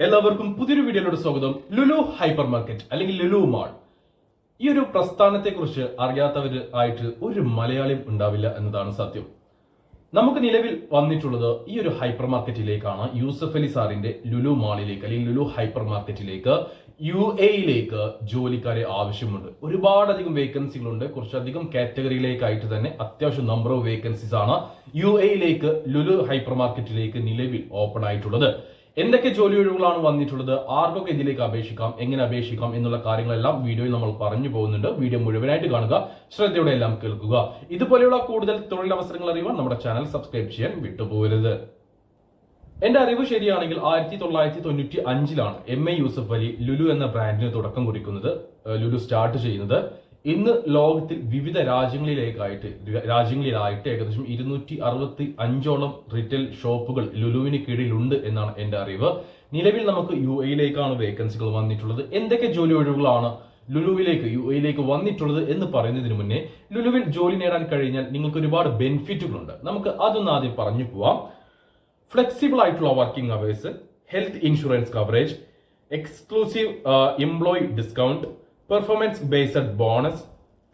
എല്ലാവർക്കും പുതിയൊരു വീഡിയോയിലോട് സ്വാഗതം. ലുലു ഹൈപ്പർ മാർക്കറ്റ് അല്ലെങ്കിൽ ലുലു മാൾ, ഈ ഒരു പ്രസ്ഥാനത്തെക്കുറിച്ച് അറിയാത്തവർ ആയിട്ട് ഒരു മലയാളിയും ഉണ്ടാവില്ല എന്നതാണ് സത്യം. നമുക്ക് നിലവിൽ വന്നിട്ടുള്ളത് ഈ ഒരു ഹൈപ്പർ മാർക്കറ്റിലേക്കാണ്. യൂസഫ് അലി സാറിന്റെ ലുലു മാളിലേക്ക് അല്ലെങ്കിൽ ലുലു ഹൈപ്പർ മാർക്കറ്റിലേക്ക് UAE-യിലേക്ക് ജോലിക്കാരെ ആവശ്യമുണ്ട്. ഒരുപാടധികം വേക്കൻസികളുണ്ട്. കുറച്ചധികം കാറ്റഗറിയിലേക്കായിട്ട് തന്നെ അത്യാവശ്യം നമ്പർ ഓഫ് വേക്കൻസീസ് ആണ് UAE-യിലേക്ക് ലുലു ഹൈപ്പർ മാർക്കറ്റിലേക്ക് നിലവിൽ ഓപ്പൺ ആയിട്ടുള്ളത്. എന്തൊക്കെ ജോലി ഒഴിവുകളാണ് വന്നിട്ടുള്ളത്, ആർക്കൊക്കെ ഇതിലേക്ക് അപേക്ഷിക്കാം, എങ്ങനെ അപേക്ഷിക്കാം എന്നുള്ള കാര്യങ്ങളെല്ലാം വീഡിയോയിൽ നമ്മൾ പറഞ്ഞു പോകുന്നുണ്ട്. വീഡിയോ മുഴുവനായിട്ട് കാണുക, ശ്രദ്ധയോടെ എല്ലാം കേൾക്കുക. ഇതുപോലെയുള്ള കൂടുതൽ തൊഴിലവസരങ്ങൾ അറിയുവാൻ നമ്മുടെ ചാനൽ സബ്സ്ക്രൈബ് ചെയ്യാൻ വിട്ടുപോകരുത്. എന്റെ അറിവ് ശരിയാണെങ്കിൽ 1995-ലാണ് MA യൂസഫ് അലി ലുലു എന്ന ബ്രാൻഡിന് തുടക്കം കുറിക്കുന്നത്, ലുലു സ്റ്റാർട്ട് ചെയ്യുന്നത്. ഇന്ന് ലോകത്തിൽ വിവിധ രാജ്യങ്ങളിലായിട്ട് ഏകദേശം 265ഓളം റീറ്റെയിൽ ഷോപ്പുകൾ ലുലുവിന് കീഴിലുണ്ട് എന്നാണ് എന്റെ അറിവ്. നിലവിൽ നമുക്ക് UAE-യിലേക്കാണ് വേക്കൻസികൾ വന്നിട്ടുള്ളത്. എന്തൊക്കെ ജോലി ഒഴിവുകളാണ് UAE-യിലേക്ക് വന്നിട്ടുള്ളത് എന്ന് പറയുന്നതിന് മുന്നേ, ലുലുവിൽ ജോലി നേടാൻ കഴിഞ്ഞാൽ നിങ്ങൾക്ക് ഒരുപാട് ബെനിഫിറ്റുകളുണ്ട്. നമുക്ക് അതൊന്ന് ആദ്യം പറഞ്ഞു പോവാം. ഫ്ലെക്സിബിൾ ആയിട്ടുള്ള working hours, health insurance coverage, exclusive employee discount, performance based bonus,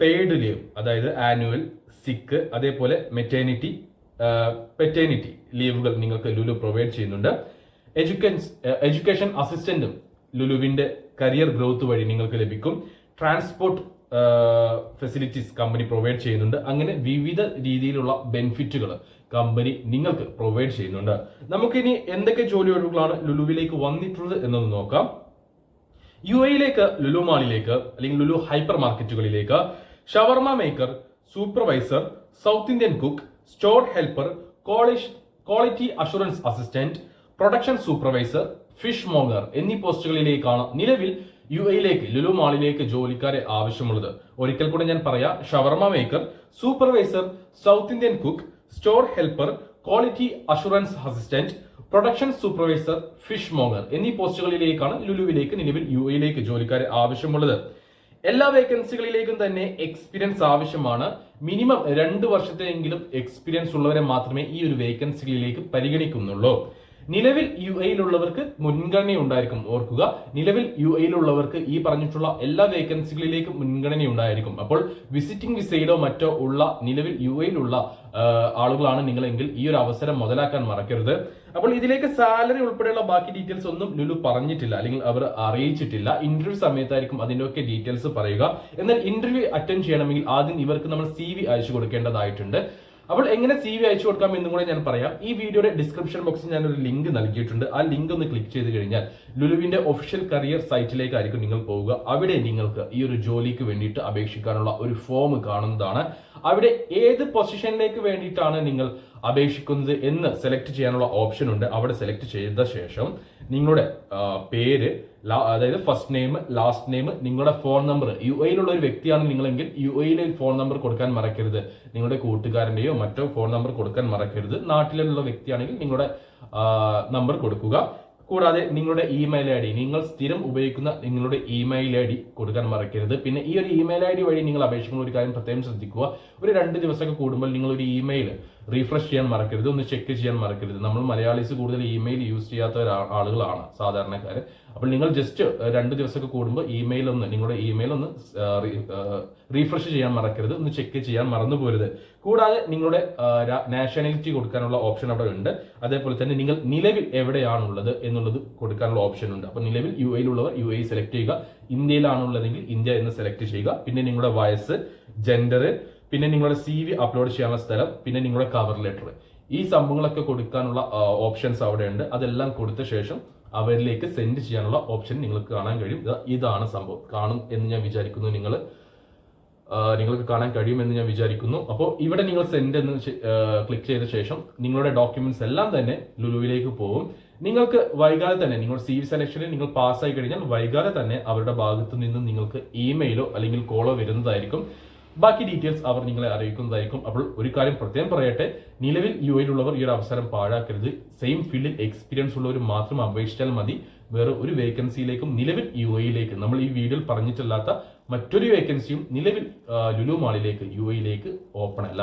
paid leave അതായത് ആനുവൽ, സിക്ക്, അതേപോലെ പെറ്റേണിറ്റി ലീവുകൾ നിങ്ങൾക്ക് ലുലു പ്രൊവൈഡ് ചെയ്യുന്നുണ്ട്. എഡ്യൂക്കേഷൻ അസിസ്റ്റന്റും ലുലുവിന്റെ കരിയർ ഗ്രോത്ത് വഴി നിങ്ങൾക്ക് ലഭിക്കും. ട്രാൻസ്പോർട്ട് ഫെസിലിറ്റീസ് കമ്പനി പ്രൊവൈഡ് ചെയ്യുന്നുണ്ട്. അങ്ങനെ വിവിധ രീതിയിലുള്ള ബെനിഫിറ്റുകൾ കമ്പനി നിങ്ങൾക്ക് പ്രൊവൈഡ് ചെയ്യുന്നുണ്ട്. നമുക്കിനി എന്തൊക്കെ ജോലി ഒഴിവുകളാണ് ലുലുവിലേക്ക് വന്നിട്ടുള്ളത് എന്നൊന്ന് നോക്കാം. UAE-യിലേക്ക് ലുലു മാളിലേക്ക് അല്ലെങ്കിൽ ലുലു ഹൈപ്പർ മാർക്കറ്റുകളിലേക്ക് shawarma maker, supervisor, south Indian cook, store helper, quality assurance assistant, production supervisor, fishmonger എന്നീ പോസ്റ്റുകളിലേക്കാണ് നിലവിൽ UAE-യിലേക്ക് ലുലു മാളിലേക്ക് ജോലിക്കാരെ ആവശ്യമുള്ളത്. ഒരിക്കൽ കൂടെ ഞാൻ പറയാം. Shawarma maker, supervisor, south Indian cook, store helper, quality assurance assistant, production supervisor, fishmonger എന്നീ പോസ്റ്റുകളിലേക്കാണ് ലുലുവിലേക്ക് നിലവിൽ UAE-യിലേക്ക് ജോലിക്കാരെ ആവശ്യമുള്ളത്. എല്ലാ വേക്കൻസികളിലേക്കും തന്നെ എക്സ്പീരിയൻസ് ആവശ്യമാണ്. മിനിമം 2 വർഷത്തെയെങ്കിലും എക്സ്പീരിയൻസ് ഉള്ളവരെ മാത്രമേ ഈ ഒരു വേക്കൻസികളിലേക്ക് പരിഗണിക്കുന്നുള്ളൂ. നിലവിൽ UAE-യിലുള്ളവർക്ക് മുൻഗണന ഉണ്ടായിരിക്കും. ഓർക്കുക, നിലവിൽ UAE-യിലുള്ളവർക്ക് ഈ പറഞ്ഞിട്ടുള്ള എല്ലാ വേക്കൻസികളിലേക്കും മുൻഗണന ഉണ്ടായിരിക്കും. അപ്പോൾ വിസിറ്റിംഗ് വിസയിലോ മറ്റോ ഉള്ള നിലവിൽ UAE-യിലുള്ള ആളുകളാണ് നിങ്ങളെങ്കിൽ ഈ ഒരു അവസരം മുതലാക്കാൻ മറക്കരുത്. അപ്പോൾ ഇതിലേക്ക് സാലറി ഉൾപ്പെടെയുള്ള ബാക്കി ഡീറ്റെയിൽസ് ഒന്നും ലുലു പറഞ്ഞിട്ടില്ല, അല്ലെങ്കിൽ അവർ അറിയിച്ചിട്ടില്ല. ഇന്റർവ്യൂ സമയത്തായിരിക്കും അതിന്റെയൊക്കെ ഡീറ്റെയിൽസ് പറയുക. എന്നാൽ ഇന്റർവ്യൂ അറ്റൻഡ് ചെയ്യണമെങ്കിൽ ആദ്യം ഇവർക്ക് നമ്മൾ CV അയച്ചു കൊടുക്കേണ്ടതായിട്ടുണ്ട്. അപ്പോൾ എങ്ങനെ CV അയച്ചു കൊടുക്കാം എന്നും കൂടെ ഞാൻ പറയാം. ഈ വീഡിയോയുടെ ഡിസ്ക്രിപ്ഷൻ ബോക്സിൽ ഞാനൊരു ലിങ്ക് നൽകിയിട്ടുണ്ട്. ആ ലിങ്ക് ഒന്ന് ക്ലിക്ക് ചെയ്ത് കഴിഞ്ഞാൽ ലുലുവിന്റെ ഒഫീഷ്യൽ കരിയർ സൈറ്റിലേക്കായിരിക്കും നിങ്ങൾ പോവുക. അവിടെ നിങ്ങൾക്ക് ഈ ഒരു ജോലിക്ക് വേണ്ടിയിട്ട് അപേക്ഷിക്കാനുള്ള ഒരു ഫോം കാണുന്നതാണ്. അവിടെ ഏത് പൊസിഷനിലേക്ക് വേണ്ടിയിട്ടാണ് നിങ്ങൾ അപേക്ഷിക്കുന്നത് എന്ന് സെലക്ട് ചെയ്യാനുള്ള ഓപ്ഷൻ ഉണ്ട്. അവിടെ സെലക്ട് ചെയ്ത ശേഷം നിങ്ങളുടെ പേര്, അതായത് ഫസ്റ്റ് നെയിം, ലാസ്റ്റ് നെയിം, നിങ്ങളുടെ ഫോൺ നമ്പർ, UAE-യിലുള്ള ഒരു വ്യക്തിയാണ് നിങ്ങളെങ്കിൽ UAE-യിലെ ഫോൺ നമ്പർ കൊടുക്കാൻ മറക്കരുത്. നിങ്ങളുടെ കൂട്ടുകാരന്റെയോ മറ്റോ ഫോൺ നമ്പർ കൊടുക്കാൻ മറക്കരുത്. നാട്ടിലുള്ള വ്യക്തിയാണെങ്കിൽ നിങ്ങളുടെ നമ്പർ കൊടുക്കുക. കൂടാതെ നിങ്ങളുടെ ഇമെയിൽ ID, നിങ്ങൾ സ്ഥിരം ഉപയോഗിക്കുന്ന നിങ്ങളുടെ ഇമെയിൽ ID കൊടുക്കാൻ മറക്കരുത്. പിന്നെ ഈ ഒരു ഇമെയിൽ ID വഴി നിങ്ങൾ അപേക്ഷിക്കുന്ന ഒരു കാര്യം പ്രത്യേകം ശ്രദ്ധിക്കുക. ഒരു 2 ദിവസമൊക്കെ കൂടുമ്പോൾ നിങ്ങൾ ഒരു ഇമെയിൽ റീഫ്രഷ് ചെയ്യാൻ മറക്കരുത്, ഒന്ന് ചെക്ക് ചെയ്യാൻ മറക്കരുത്. നമ്മൾ മലയാളീസ് കൂടുതൽ ഇമെയിൽ യൂസ് ചെയ്യാത്ത ആളുകളാണ് സാധാരണക്കാര്. അപ്പോൾ നിങ്ങൾ ജസ്റ്റ് 2 ദിവസമൊക്കെ കൂടുമ്പോൾ നിങ്ങളുടെ ഇമെയിൽ ഒന്ന് റീഫ്രഷ് ചെയ്യാൻ മറക്കരുത്, ഒന്ന് ചെക്ക് ചെയ്യാൻ മറന്നു പോരുത്. കൂടാതെ നിങ്ങളുടെ നാഷണാലിറ്റി കൊടുക്കാനുള്ള ഓപ്ഷൻ അവിടെ ഉണ്ട്. അതേപോലെ തന്നെ നിങ്ങൾ നിലവിൽ എവിടെയാണുള്ളത് എന്നുള്ളത് കൊടുക്കാനുള്ള ഓപ്ഷൻ ഉണ്ട്. അപ്പോൾ നിലവിൽ UAE-യിലുള്ളവർ UAE സെലക്ട് ചെയ്യുക. ഇന്ത്യയിലാണുള്ളതെങ്കിൽ ഇന്ത്യ എന്ന് സെലക്ട് ചെയ്യുക. പിന്നെ നിങ്ങളുടെ വയസ്സ്, ജെൻഡർ, പിന്നെ നിങ്ങളുടെ CV അപ്ലോഡ് ചെയ്യാനുള്ള സ്ഥലം, പിന്നെ നിങ്ങളുടെ കവർ ലെറ്റർ, ഈ സംഭവങ്ങളൊക്കെ കൊടുക്കാനുള്ള ഓപ്ഷൻസ് അവിടെ ഉണ്ട്. അതെല്ലാം കൊടുത്ത ശേഷം അവരിലേക്ക് സെൻഡ് ചെയ്യാനുള്ള ഓപ്ഷൻ നിങ്ങൾക്ക് കാണാൻ കഴിയും. ഇതാണ് സംഭവം. കാണും എന്ന് ഞാൻ വിചാരിക്കുന്നു. നിങ്ങൾക്ക് കാണാൻ കഴിയുമെന്ന് ഞാൻ വിചാരിക്കുന്നു. അപ്പോൾ ഇവിടെ നിങ്ങൾ സെൻഡ് എന്ന് ക്ലിക്ക് ചെയ്ത ശേഷം നിങ്ങളുടെ ഡോക്യുമെന്റ്സ് എല്ലാം തന്നെ ലുലുവിലേക്ക് പോകും. നിങ്ങൾക്ക് വൈകാതെ തന്നെ നിങ്ങളുടെ CV സെലക്ഷനിൽ നിങ്ങൾ പാസ്സായി കഴിഞ്ഞാൽ വൈകാതെ തന്നെ അവരുടെ ഭാഗത്തു നിന്നും നിങ്ങൾക്ക് ഇമെയിലോ അല്ലെങ്കിൽ കോളോ വരുന്നതായിരിക്കും. ബാക്കി ഡീറ്റെയിൽസ് അവർ നിങ്ങളെ അറിയിക്കുന്നതായിരിക്കും. അപ്പോൾ ഒരു കാര്യം പ്രത്യേകം പറയട്ടെ, നിലവിൽ UAE-യിലുള്ളവർ ഈ ഒരു അവസരം പാഴാക്കരുത്. സെയിം ഫീൽഡിൽ എക്സ്പീരിയൻസ് ഉള്ളവർ മാത്രം അപേക്ഷിച്ചാൽ മതി. വേറെ ഒരു വേക്കൻസിയിലേക്കും നിലവിൽ UAE-യിലേക്ക്, നമ്മൾ ഈ വീഡിയോയിൽ പറഞ്ഞിട്ടില്ലാത്ത മറ്റൊരു വേക്കൻസിയും നിലവിൽ ലുലു മാളിലേക്ക് UAE-യിലേക്ക് ഓപ്പൺ അല്ല.